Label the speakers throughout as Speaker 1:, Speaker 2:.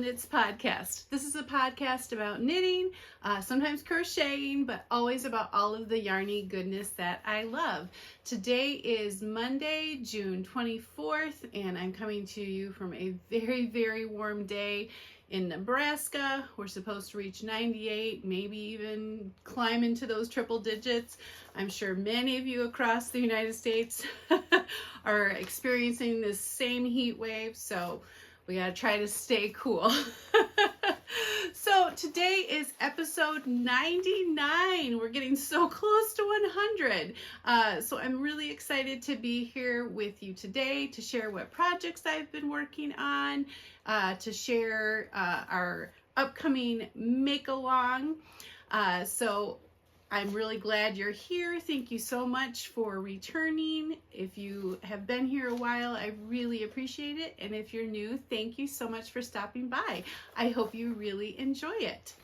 Speaker 1: Knits podcast. This is a podcast about knitting, sometimes crocheting, but always about all of the yarny goodness that I love. Today is Monday, June 24th, and I'm coming to you from a very, very warm day in Nebraska. We're supposed to reach 98, maybe even climb into those triple digits. I'm sure many of you across the United States are experiencing this same heat wave, so we gotta try to stay cool. So today is episode 99. We're getting so close to 100. So I'm really excited to be here with you today to share what projects I've been working on, to share our upcoming Make-Along. So I'm really glad you're here. Thank you so much for returning. If you have been here a while, I really appreciate it. And if you're new, thank you so much for stopping by. I hope you really enjoy it.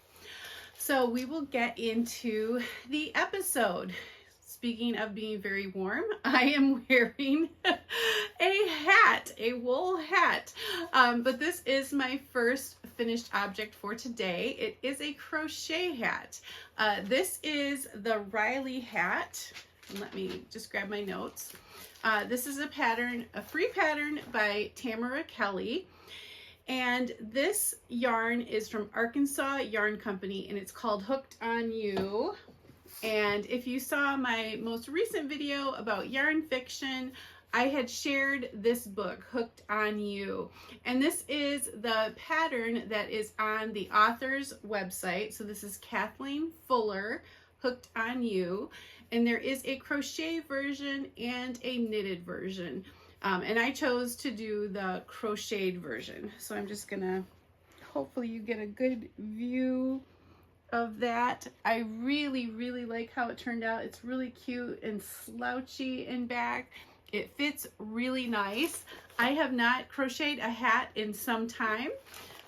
Speaker 1: So we will get into the episode. Speaking of being very warm, I am wearing a hat, a wool hat. But this is my first finished object for today. It is a crochet hat. This is the Riley hat. Let me just grab my notes. This is a pattern, a free pattern by Tamara Kelly. And this yarn is from Arkansas Yarn Company, and it's called Hooked on You. And if you saw my most recent video about yarn fiction, I had shared this book, Hooked on You. And this is the pattern that is on the author's website. So this is Kathleen Fuller, Hooked on You. And there is a crochet version and a knitted version. And I chose to do the crocheted version. So I'm just gonna, hopefully you get a good view of that. I really, really like how it turned out. It's really cute and slouchy in back. It fits really nice. I have not crocheted a hat in some time.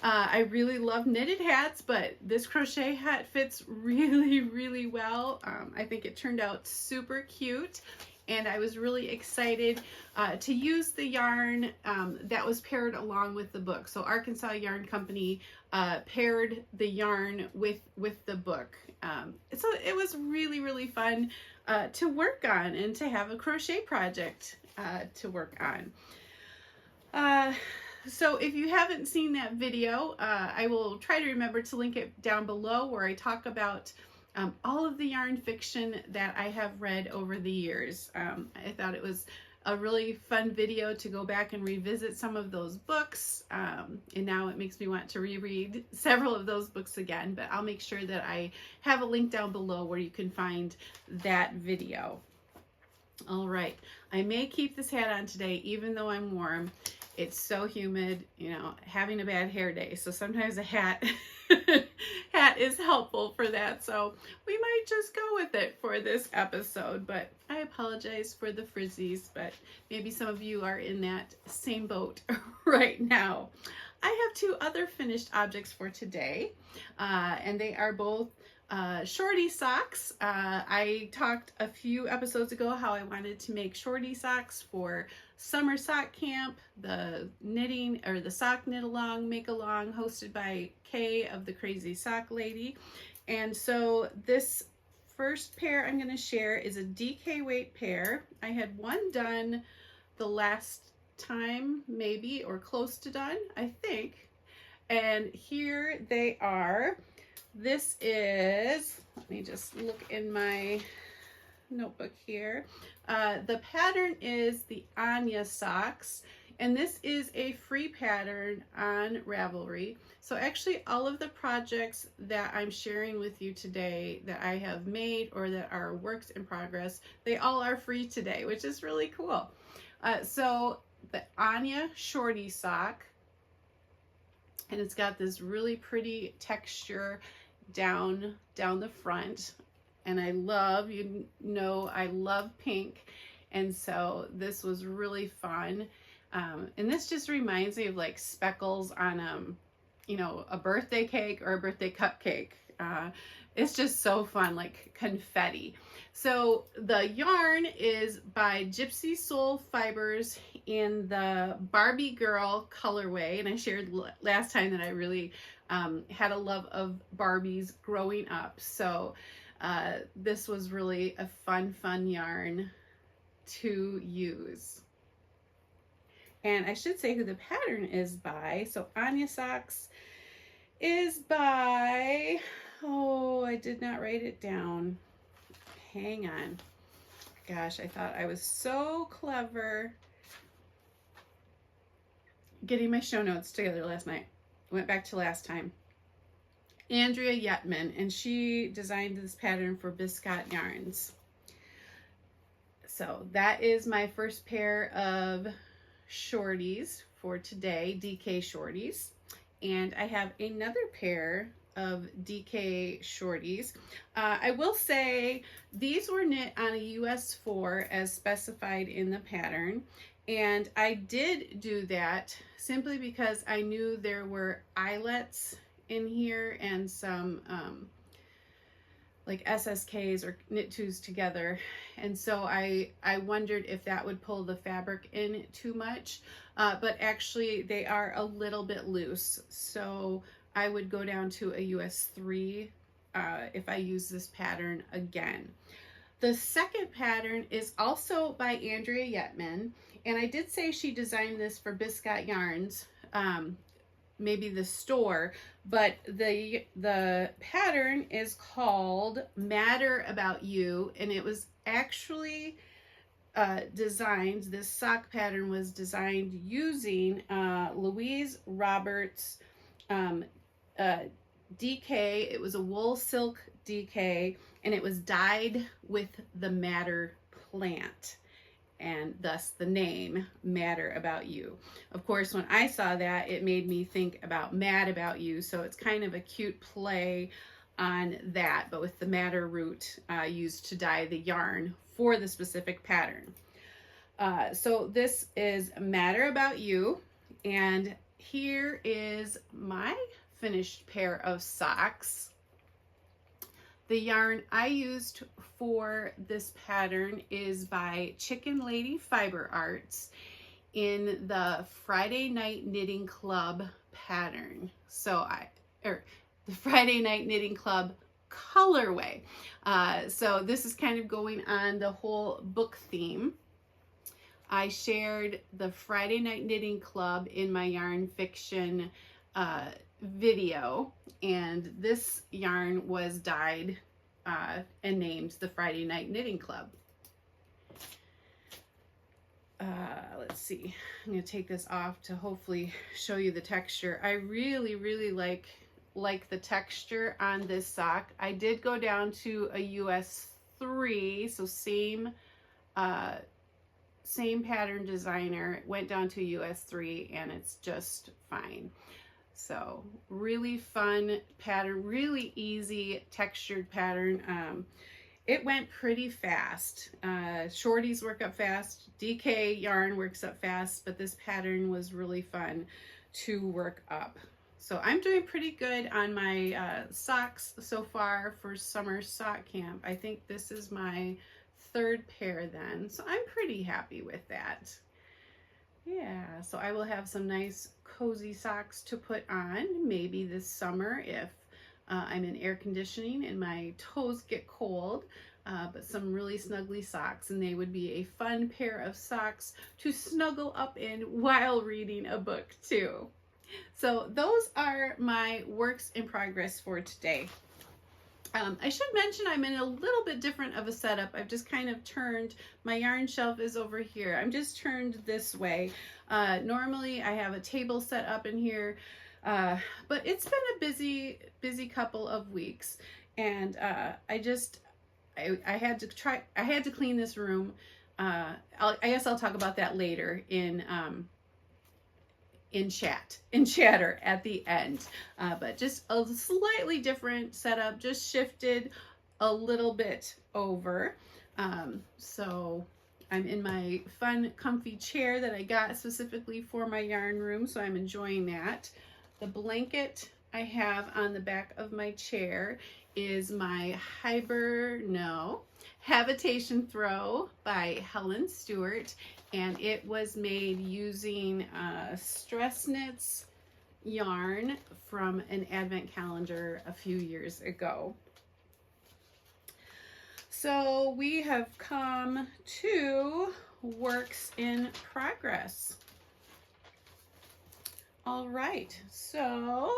Speaker 1: I really love knitted hats, but this crochet hat fits really, really well. I think it turned out super cute, and I was really excited to use the yarn that was paired along with the book. So Arkansas Yarn Company paired the yarn with the book. So it was really, really fun to work on and to have a crochet project to work on. So if you haven't seen that video, I will try to remember to link it down below, where I talk about all of the yarn fiction that I have read over the years. I thought it was a really fun video to go back and revisit some of those books, and now it makes me want to reread several of those books again, but I'll make sure that I have a link down below where you can find that video. All right, I may keep this hat on today even though I'm warm. It's so humid, you know, having a bad hair day, so sometimes a hat is helpful for that. So we might just go with it for this episode, but I apologize for the frizzies, but maybe some of you are in that same boat right now. I have two other finished objects for today, and they are both shorty socks. I talked a few episodes ago how I wanted to make shorty socks for summer sock camp, the knitting or the sock knit along, make along, hosted by Kay of the Crazy Sock Lady. And so this first pair I'm going to share is a DK weight pair. I had one done the last time, maybe, or close to done, I think. And here they are. This is, let me just look in my notebook here. The pattern is the Anya socks, and this is a free pattern on Ravelry. So actually all of the projects that I'm sharing with you today that I have made or that are works in progress, they all are free today, which is really cool. So the Anya shorty sock, and it's got this really pretty texture down the front, and I love, you know, I love pink, and so this was really fun. And this just reminds me of like speckles on you know, a birthday cake or a birthday cupcake. It's just so fun, like confetti. So the yarn is by Gypsy Soul Fibers, in the Barbie Girl colorway, and I shared last time that I really had a love of Barbies growing up. So this was really a fun yarn to use. And I should say who the pattern is by. So Anya Socks is by, oh, I did not write it down. Hang on. Gosh, I thought I was so clever getting my show notes together last night. Went back to last time. Andrea Yetman, and she designed this pattern for Biscott Yarns. So that is my first pair of shorties for today, DK shorties. And I have another pair of DK shorties. I will say these were knit on a US 4 as specified in the pattern. And I did do that simply because I knew there were eyelets in here and some like SSKs or knit twos together. And so I wondered if that would pull the fabric in too much, but actually they are a little bit loose. So I would go down to a US 3 if I use this pattern again. The second pattern is also by Andrea Yetman, and I did say she designed this for Biscott Yarns, maybe the store, but the pattern is called Matter About You, and it was actually designed, this sock pattern was designed using Louise Roberts DK. It was a wool silk DK, and it was dyed with the madder plant, and thus the name Matter About You. Of course, when I saw that, it made me think about Mad About You, so it's kind of a cute play on that, but with the madder root used to dye the yarn for the specific pattern. So this is Matter About You, and here is my finished pair of socks. The yarn I used for this pattern is by Chicken Lady Fiber Arts in the Friday Night Knitting Club pattern. So the Friday Night Knitting Club colorway. So this is kind of going on the whole book theme. I shared the Friday Night Knitting Club in my yarn fiction video, and this yarn was dyed and named the Friday Night Knitting Club. Let's see, I'm going to take this off to hopefully show you the texture. I really like the texture on this sock. I did go down to a US 3, so same pattern designer, went down to US 3, and it's just fine. So really fun pattern, really easy textured pattern. It went pretty fast. Shorties work up fast, DK yarn works up fast, but this pattern was really fun to work up. So I'm doing pretty good on my socks so far for summer sock camp. I think this is my third pair then, so I'm pretty happy with that. Yeah, so I will have some nice cozy socks to put on maybe this summer if I'm in air conditioning and my toes get cold, but some really snuggly socks, and they would be a fun pair of socks to snuggle up in while reading a book too. So those are my works in progress for today. I should mention I'm in a little bit different of a setup. I've just kind of turned, my yarn shelf is over here. I'm just turned this way. Normally I have a table set up in here, but it's been a busy couple of weeks, and I had to clean this room. I guess I'll talk about that later in chatter at the end, but just a slightly different setup, just shifted a little bit over. So I'm in my fun comfy chair that I got specifically for my yarn room, so I'm enjoying that. The blanket I have on the back of my chair is my Habitation Throw by Helen Stewart, and it was made using Stress Knits yarn from an advent calendar a few years ago. So we have come to works in progress. All right, so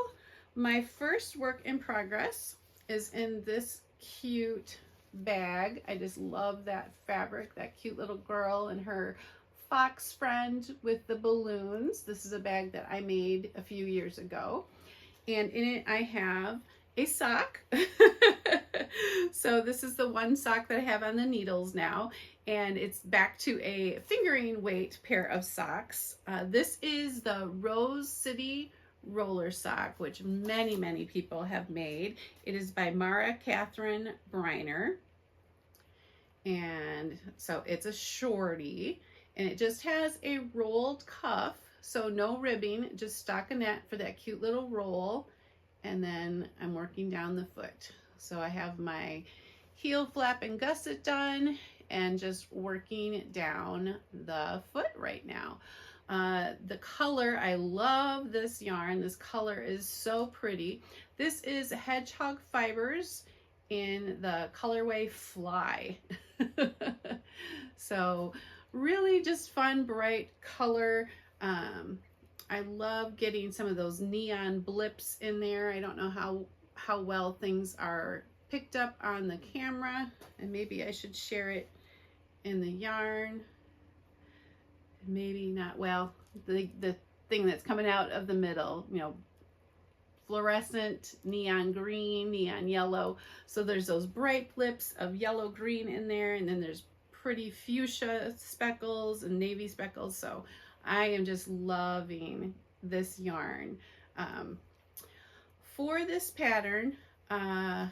Speaker 1: my first work in progress is in this cute bag. I just love that fabric, that cute little girl and her fox friend with the balloons. This is a bag that I made a few years ago, and in it I have a sock. So this is the one sock that I have on the needles now, and it's back to a fingering weight pair of socks. This is the Rose City roller sock, which many people have made. It is by Mara Catherine Briner, and so it's a shorty, and it just has a rolled cuff, so no ribbing, just stockinette for that cute little roll. And then I'm working down the foot. So I have my heel flap and gusset done and just working down the foot right now. The color, I love this yarn. This color is so pretty. This is Hedgehog Fibers in the colorway Fly. So really just fun, bright color. I love getting some of those neon blips in there. I don't know how well things are picked up on the camera, and maybe I should share it in the yarn. Maybe not. Well, the thing that's coming out of the middle, you know, fluorescent neon green, neon yellow. So there's those bright blips of yellow green in there, and then there's pretty fuchsia speckles and navy speckles. So I am just loving this yarn. For this pattern, I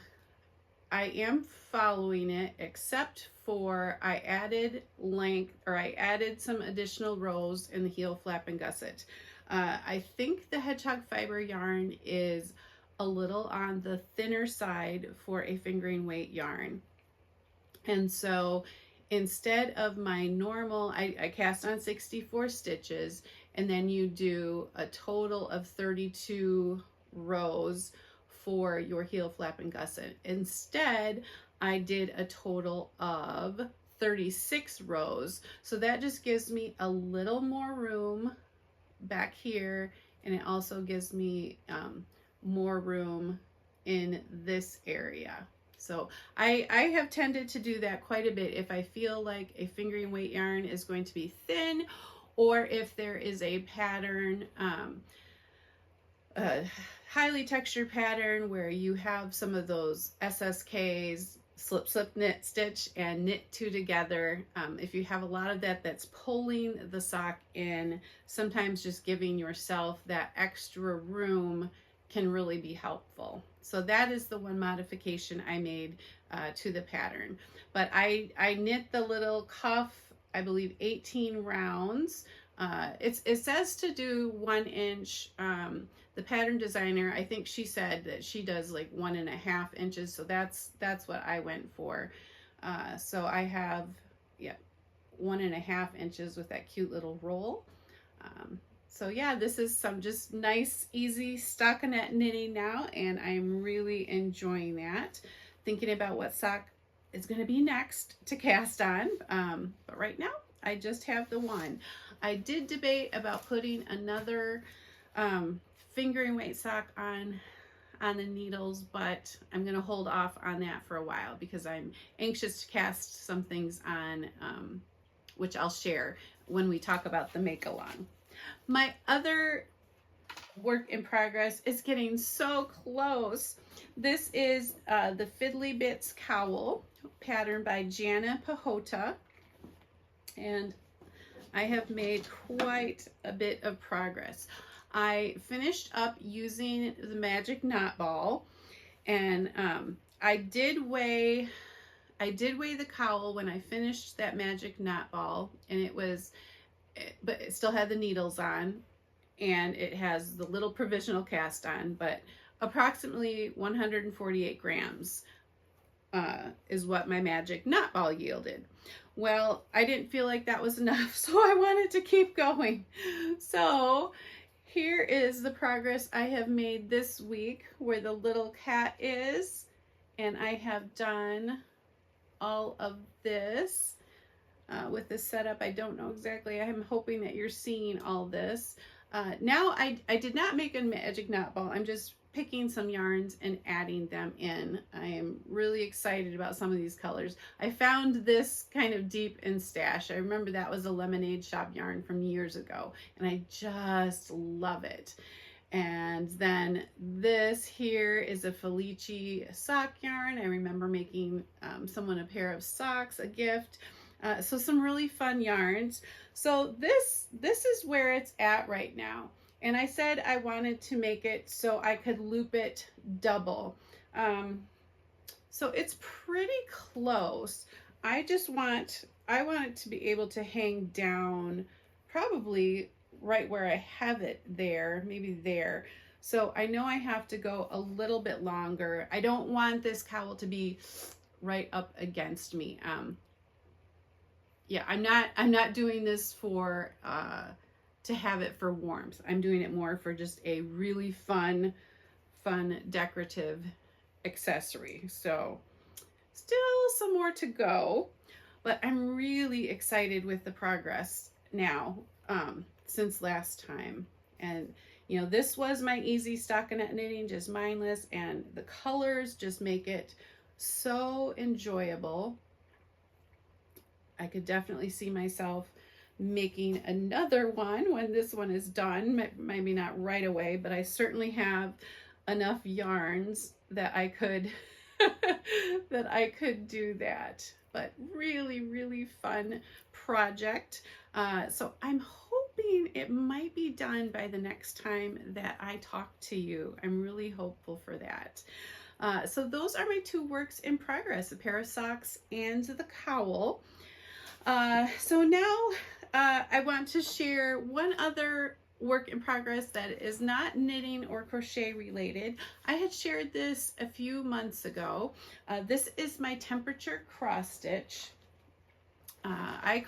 Speaker 1: am following it, except for I added length, or I added some additional rows in the heel flap and gusset. I think the Hedgehog Fiber yarn is a little on the thinner side for a fingering weight yarn. And so instead of my normal, I cast on 64 stitches, and then you do a total of 32 rows for your heel flap and gusset. Instead, I did a total of 36 rows. So that just gives me a little more room back here, and it also gives me more room in this area. So I have tended to do that quite a bit if I feel like a fingering weight yarn is going to be thin, or if there is a pattern, highly textured pattern where you have some of those SSKs, slip, knit, stitch, and knit two together. If you have a lot of that that's pulling the sock in, sometimes just giving yourself that extra room can really be helpful. So that is the one modification I made to the pattern. But I knit the little cuff, I believe 18 rounds. It says to do 1 inch. The pattern designer, I think she said that she does like 1.5 inches. So that's what I went for. So I have, 1.5 inches with that cute little roll. So yeah, this is some just nice, easy stockinette knitting now, and I'm really enjoying that. Thinking about what sock is going to be next to cast on, but right now I just have the one. I did debate about putting another fingering weight sock on the needles, but I'm going to hold off on that for a while because I'm anxious to cast some things on, which I'll share when we talk about the Makealong. My other work in progress is getting so close. This is the Fiddly Bits Cowl pattern by Jana Pahota, and I have made quite a bit of progress. I finished up using the magic knot ball, and I did weigh the cowl when I finished that magic knot ball, and but it still had the needles on, and it has the little provisional cast on, but approximately 148 grams is what my magic knot ball yielded. Well, I didn't feel like that was enough, so I wanted to keep going. So here is the progress I have made this week, where the little cat is, and I have done all of this with the setup. I don't know exactly. I'm hoping that you're seeing all this. Now I did not make a magic knot ball. I'm just picking some yarns and adding them in. I am really excited about some of these colors. I found this kind of deep in stash. I remember that was a Lemonade Shop yarn from years ago, and I just love it. And then this here is a Felici sock yarn. I remember making someone a pair of socks, a gift. So some really fun yarns. So this is where it's at right now. And I said I wanted to make it so I could loop it double. So it's pretty close. I want it to be able to hang down probably right where I have it there, maybe there. So I know I have to go a little bit longer. I don't want this cowl to be right up against me. Yeah, I'm not doing this for to have it for warmth. I'm doing it more for just a really fun decorative accessory. So still some more to go, but I'm really excited with the progress now since last time. And you know, this was my easy stockinette knitting, just mindless, and the colors just make it so enjoyable. I could definitely see myself making another one when this one is done. Maybe not right away, but I certainly have enough yarns that I could that I could do that. But really fun project. So I'm hoping it might be done by the next time that I talk to you. I'm really hopeful for that. So those are my two works in progress, a pair of socks and the cowl. So now I want to share one other work in progress that is not knitting or crochet related. I had shared this a few months ago. This is my temperature cross stitch. I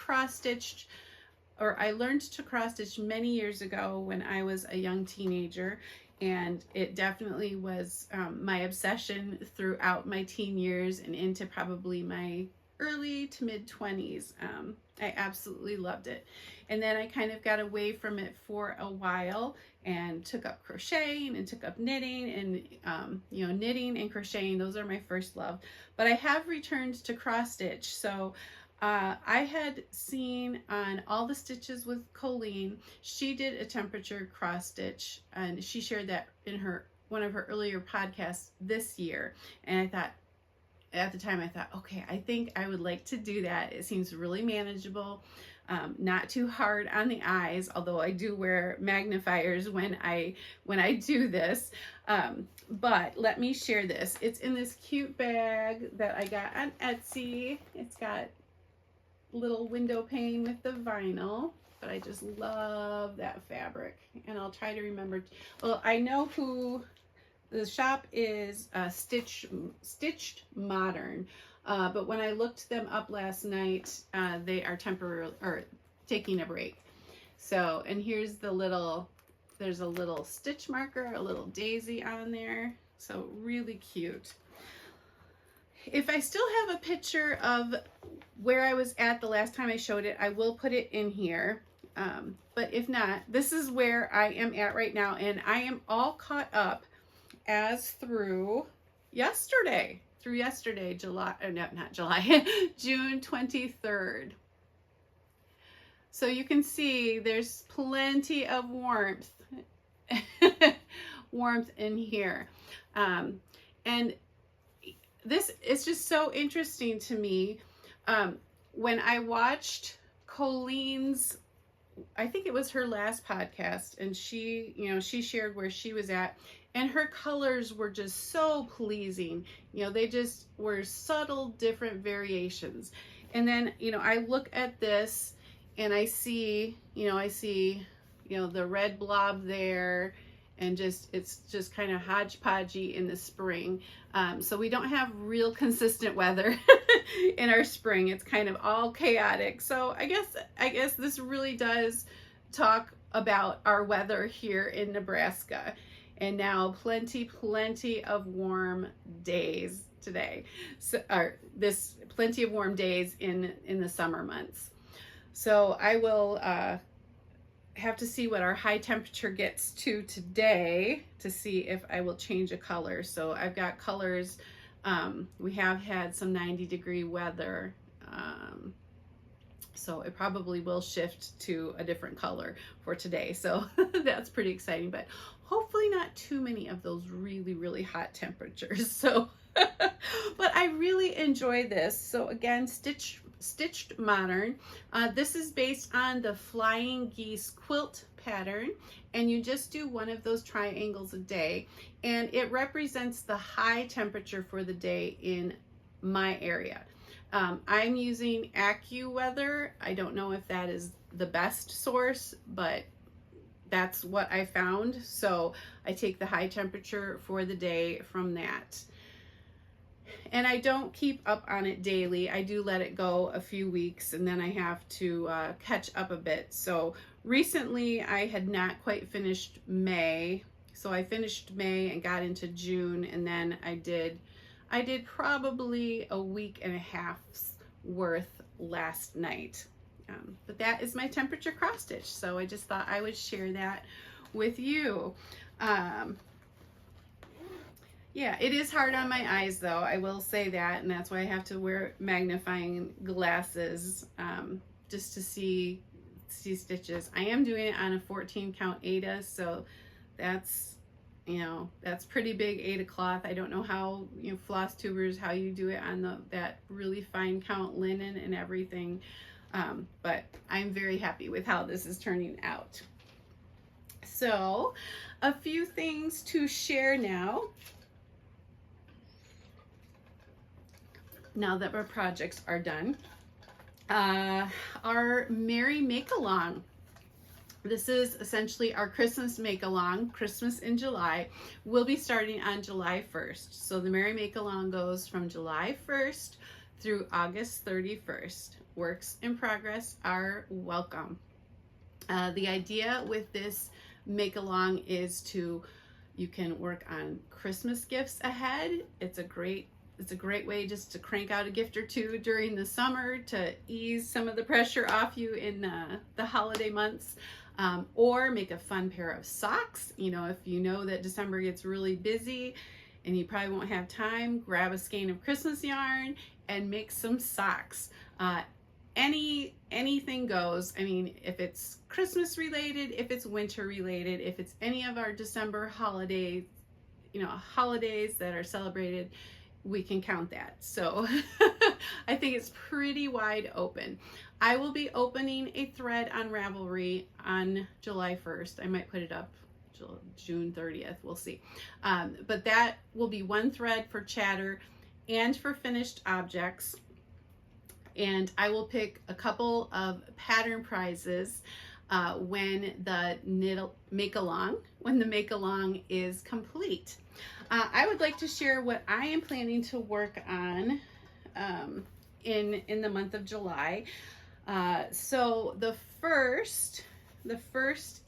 Speaker 1: learned to cross stitch many years ago when I was a young teenager, and it definitely was my obsession throughout my teen years and into probably my early to mid 20s. I absolutely loved it. And then I kind of got away from it for a while and took up crocheting and took up knitting, and you know, knitting and crocheting, those are my first love. But I have returned to cross stitch. So I had seen on All the Stitches with Colleen, she did a temperature cross stitch, and she shared that in one of her earlier podcasts this year. And I thought, at the time I thought, okay, I think I would like to do that. It seems really manageable, not too hard on the eyes, although I do wear magnifiers when I do this. But let me share this. It's in this cute bag that I got on Etsy. It's got little window pane with the vinyl, but I just love that fabric. And I'll try to remember, well, I know who the shop is, Stitched Modern, but when I looked them up last night, they are temporarily or taking a break. So, and here's the little, there's a little stitch marker, a little daisy on there. So really cute. If I still have a picture of where I was at the last time I showed it, I will put it in here. But if not, this is where I am at right now, and I am all caught up as through yesterday, July, or no, not July, June 23rd. So you can see there's plenty of warmth, warmth in here. And this is just so interesting to me. When I watched Colleen's, I think it was her last podcast, and she, you know, she shared where she was at, and her colors were just so pleasing. You know, they just were subtle, different variations. And then, you know, I look at this and I see, the red blob there, and it's just kind of hodgepodgey in the spring. So we don't have real consistent weather in our spring. It's kind of all chaotic. So I guess this really does talk about our weather here in Nebraska. And now plenty of warm days today. So, this plenty of warm days in the summer months. So I will have to see what our high temperature gets to today to see if I will change a color. So I've got colors. We have had some 90-degree weather. So it probably will shift to a different color for today. So that's pretty exciting, but hopefully not too many of those really hot temperatures. So, but I really enjoy this. So again, Stitched Modern. This is based on the Flying Geese quilt pattern, and you just do one of those triangles a day, and it represents the high temperature for the day in my area. I'm using AccuWeather. I don't know if that is the best source, but that's what I found. So I take the high temperature for the day from that. And I don't keep up on it daily. I do let it go a few weeks, and then I have to catch up a bit. So recently I had not quite finished May. So I finished May and got into June, and then I did probably a week and a half's worth last night. But that is my temperature cross stitch. So I just thought I would share that with you. Yeah, it is hard on my eyes though. I will say that, and that's why I have to wear magnifying glasses just to see stitches. I am doing it on a 14 count Aida, so that's, that's pretty big Aida cloth. I don't know how, floss tubers, how you do it on that really fine count linen and everything. But I'm very happy with how this is turning out. So a few things to share now that our projects are done. Our Merry Makealong. This is essentially our Christmas Make-Along, Christmas in July. We'll be starting on July 1st. So the Merry Make-Along goes from July 1st through August 31st. Works in progress are welcome. The idea with this Make-Along is you can work on Christmas gifts ahead. It's a great way just to crank out a gift or two during the summer to ease some of the pressure off you in the holiday months. Or make a fun pair of socks. If you know that December gets really busy and you probably won't have time, grab a skein of Christmas yarn and make some socks. Anything goes. I mean, if it's Christmas related, if it's winter related, if it's any of our December holidays, holidays that are celebrated, we can count that. So I think it's pretty wide open. I will be opening a thread on Ravelry on July 1st. I might put it up June 30th. We'll see. But that will be one thread for chatter and for finished objects. And I will pick a couple of pattern prizes when the Make-Along is complete. I would like to share what I am planning to work on in the month of July. So the first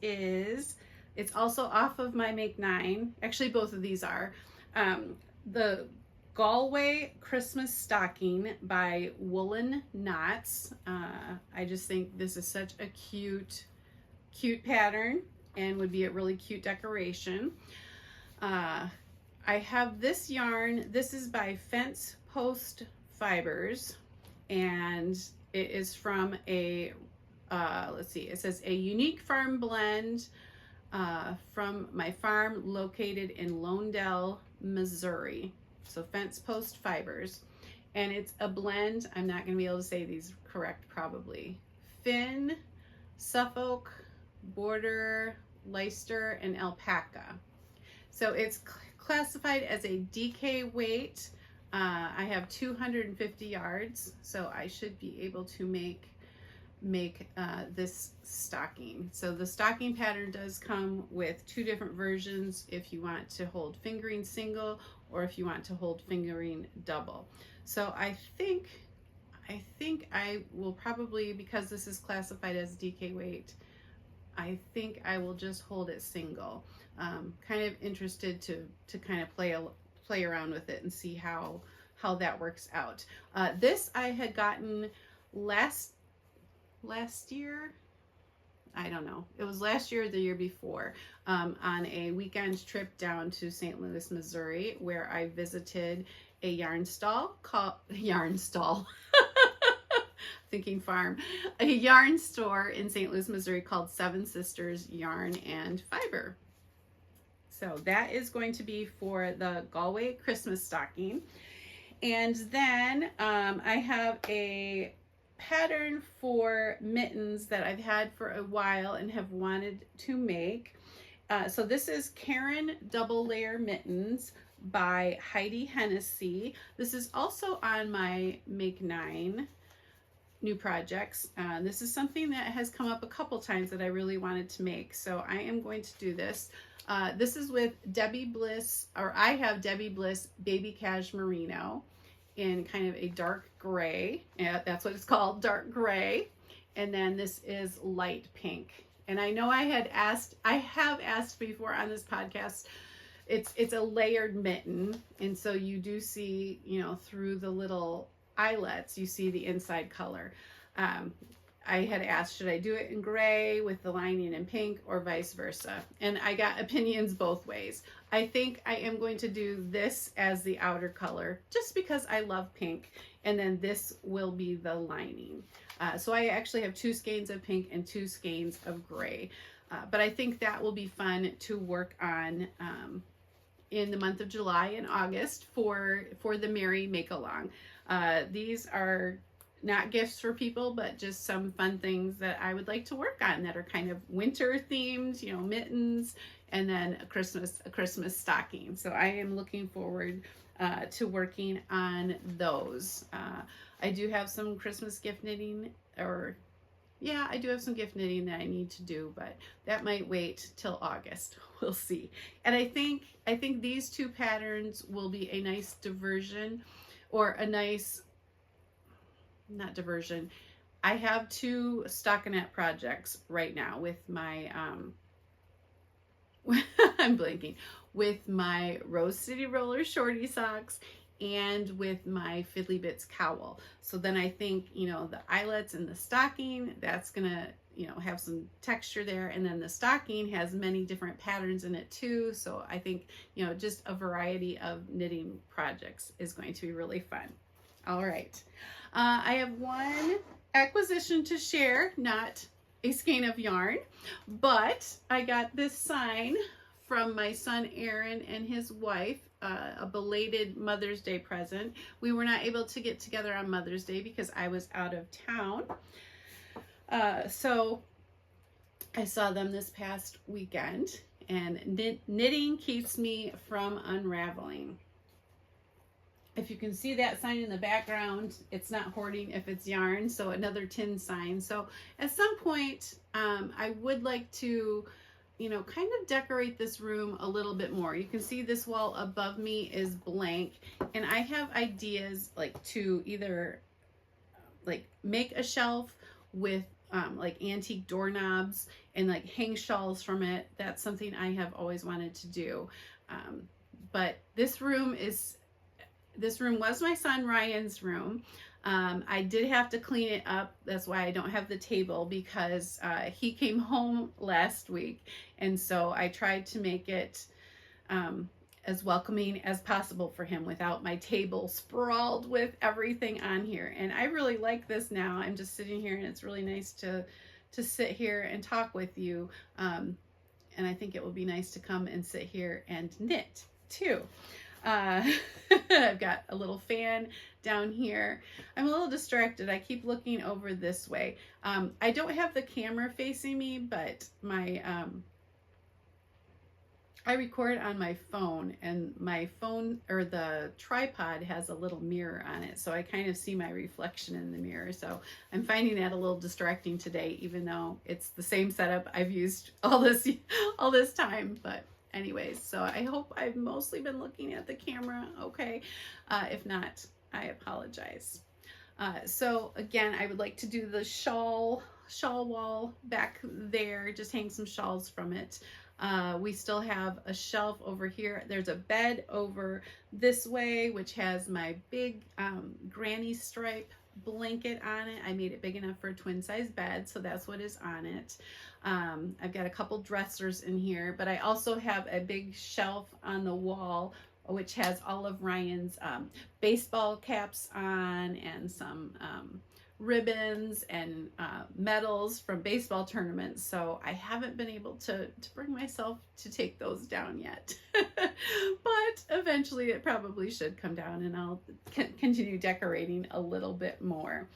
Speaker 1: is, it's also off of my Make 9. Actually, both of these are. The Galway Christmas Stocking by Woolen Knots. I just think this is such a cute pattern and would be a really cute decoration. I have this yarn. This is by Fence Post Fibers, and it is from a, let's see, it says a unique farm blend from my farm located in Lonedale, Missouri. So Fence Post Fibers, and it's a blend. I'm not going to be able to say these correct probably. Finn, Suffolk, Border, Leicester, and Alpaca. So it's classified as a DK weight. I have 250 yards, so I should be able to make make this stocking. So the stocking pattern does come with two different versions if you want to hold fingering single or if you want to hold fingering double. So I think I will probably, because this is classified as DK weight, I think I will just hold it single. Kind of interested to kind of play around with it and see how that works out. This I had gotten last year. I don't know. It was last year or the year before, on a weekend trip down to St. Louis, Missouri, where I visited a yarn stall called thinking farm, a yarn store in St. Louis, Missouri called Seven Sisters Yarn and Fiber. So that is going to be for the Galway Christmas stocking. And then I have a pattern for mittens that I've had for a while and have wanted to make. So this is Karen Double Layer Mittens by Heidi Hennessy. This is also on my Make 9 new projects. This is something that has come up a couple times that I really wanted to make, so I am going to do this. This is with Debbie Bliss, or I have Debbie Bliss Baby Cash Merino in kind of a dark gray. Yeah, that's what it's called, dark gray. And then this is light pink. And I know I have asked before on this podcast, it's a layered mitten, and so you do see, you know, through the little eyelets, you see the inside color. I had asked, should I do it in gray with the lining in pink or vice versa? And I got opinions both ways. I think I am going to do this as the outer color just because I love pink, and then this will be the lining. So I actually have 2 skeins of pink and 2 skeins of gray. But I think that will be fun to work on in the month of July and August for the Merry Makealong. These are not gifts for people, but just some fun things that I would like to work on that are kind of winter themed, you know, mittens, and then a Christmas stocking. So I am looking forward to working on those. I do have some Christmas gift knitting, I do have some gift knitting that I need to do, but that might wait till August. We'll see. And I think these 2 patterns will be a nice diversion, or a nice, not diversion. I have 2 stockinette projects right now with my, I'm blanking, with my Rose City Roller shorty socks and with my Fiddly Bits cowl. So then I think, you know, the eyelets and the stocking, that's gonna, you know, have some texture there. And then the stocking has many different patterns in it too. So I think, you know, just a variety of knitting projects is going to be really fun. All right. I have one acquisition to share, not a skein of yarn, but I got this sign from my son Aaron and his wife, a belated Mother's Day present. We were not able to get together on Mother's Day because I was out of town. So I saw them this past weekend, and knitting keeps me from unraveling. If you can see that sign in the background, it's not hoarding if it's yarn, so another tin sign. So at some point, I would like to, you know, kind of decorate this room a little bit more. You can see this wall above me is blank, and I have ideas like to either like make a shelf with like antique doorknobs and like hang shawls from it. That's something I have always wanted to do. But this room was my son Ryan's room. I did have to clean it up. That's why I don't have the table, because he came home last week, and so I tried to make it as welcoming as possible for him without my table sprawled with everything on here. And I really like this now. I'm just sitting here, and it's really nice to sit here and talk with you. And I think it will be nice to come and sit here and knit too. I've got a little fan down here. I'm a little distracted. I keep looking over this way. I don't have the camera facing me, but my I record on my phone, and my phone, or the tripod, has a little mirror on it, so I kind of see my reflection in the mirror. So I'm finding that a little distracting today, even though it's the same setup I've used all this time. But anyways, so I hope I've mostly been looking at the camera okay. If not, I apologize. So again, I would like to do the shawl wall back there, just hang some shawls from it. We still have a shelf over here. There's a bed over this way, which has my big granny stripe blanket on it. I made it big enough for a twin size bed, so that's what is on it. I've got a couple dressers in here, but I also have a big shelf on the wall which has all of Ryan's baseball caps on, and some ribbons and medals from baseball tournaments. So I haven't been able to bring myself to take those down yet. But eventually it probably should come down, and I'll continue decorating a little bit more.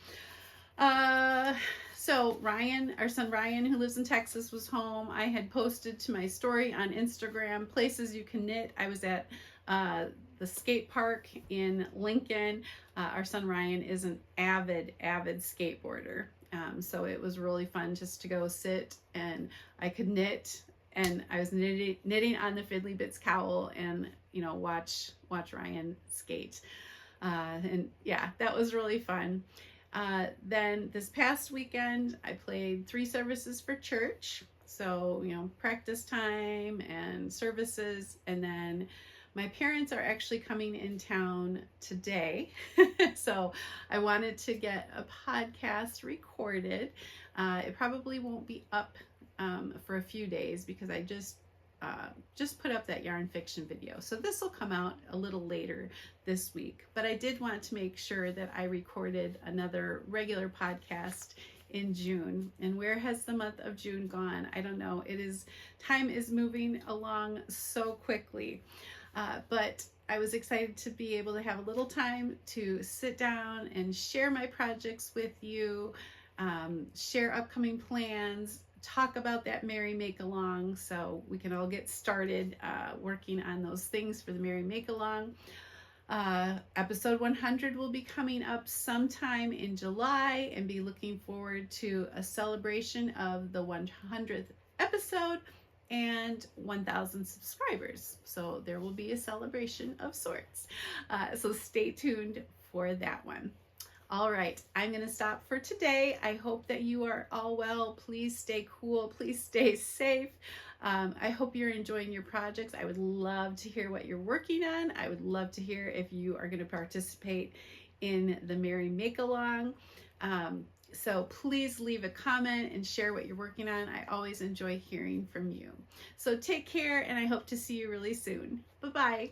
Speaker 1: So Ryan, our son Ryan, who lives in Texas, was home. I had posted to my story on Instagram places you can knit. I was at the skate park in Lincoln. Our son Ryan is an avid skateboarder. So it was really fun just to go sit, and I could knit, and I was knitting on the Fiddly Bits cowl, and watch Ryan skate. And yeah, that was really fun. Then this past weekend, I played 3 services for church. So, practice time and services. And then my parents are actually coming in town today. So I wanted to get a podcast recorded. It probably won't be up for a few days, because I just put up that yarn fiction video. So this will come out a little later this week, but I did want to make sure that I recorded another regular podcast in June. And where has the month of June gone? I don't know. Time is moving along so quickly. But I was excited to be able to have a little time to sit down and share my projects with you, share upcoming plans, talk about that Merry Makealong, so we can all get started working on those things for the Merry Makealong. Episode 100 will be coming up sometime in July, and be looking forward to a celebration of the 100th episode and 1,000 subscribers. So there will be a celebration of sorts. So stay tuned for that one. All right, I'm going to stop for today. I hope that you are all well. Please stay cool. Please stay safe. I hope you're enjoying your projects. I would love to hear what you're working on. I would love to hear if you are going to participate in the Merry Makealong. So please leave a comment and share what you're working on. I always enjoy hearing from you. So take care, and I hope to see you really soon. Bye-bye.